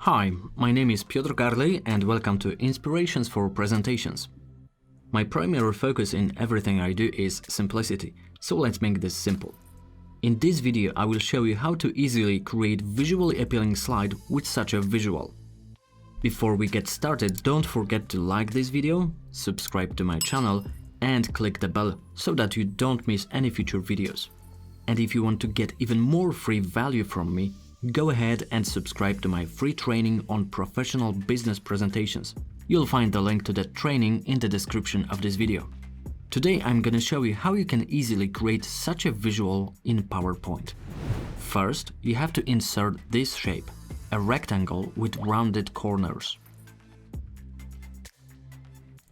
Hi, my name is Piotr Garlej and welcome to Inspirations for Presentations. My primary focus in everything I do is simplicity, so let's make this simple. In this video I will show you how to easily create visually appealing slide with such a visual. Before we get started, don't forget to like this video, subscribe to my channel and click the bell so that you don't miss any future videos. And if you want to get even more free value from me, go ahead and subscribe to my free training on professional business presentations. You'll find the link to that training in the description of this video. Today I'm gonna show you how you can easily create such a visual in PowerPoint. First, you have to insert this shape, a rectangle with rounded corners.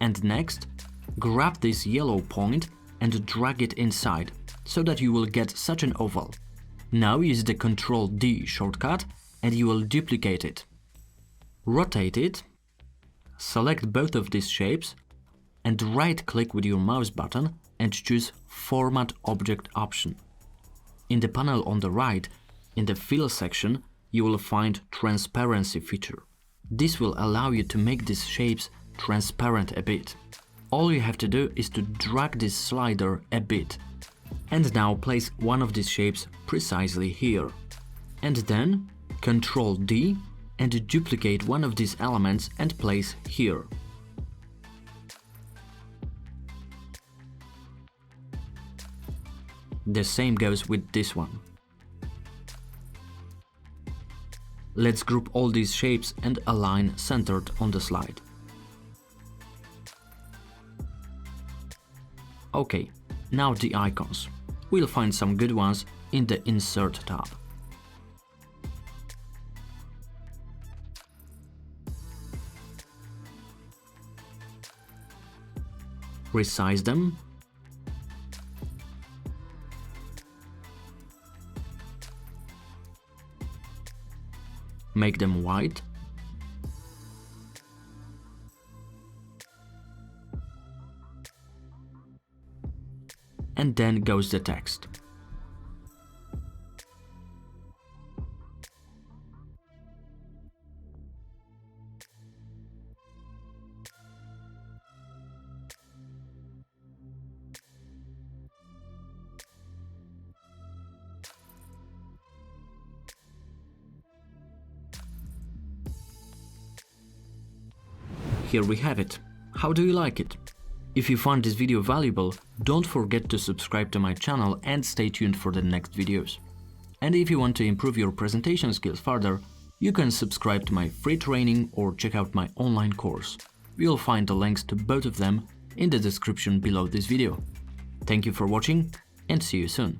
And next, grab this yellow point and drag it inside, so that you will get such an oval. Now use the Ctrl-D shortcut and you will duplicate it. Rotate it, select both of these shapes and right-click with your mouse button and choose Format Object option. In the panel on the right, in the Fill section, you will find Transparency feature. This will allow you to make these shapes transparent a bit. All you have to do is to drag this slider a bit. And now place one of these shapes precisely here. And then Ctrl-D and duplicate one of these elements and place here. The same goes with this one. Let's group all these shapes and align centered on the slide. Okay. Now the icons. We'll find some good ones in the Insert tab. Resize them. Make them white. And then goes the text. Here we have it. How do you like it? If you found this video valuable, don't forget to subscribe to my channel and stay tuned for the next videos. And if you want to improve your presentation skills further, you can subscribe to my free training or check out my online course. You'll find the links to both of them in the description below this video. Thank you for watching and see you soon.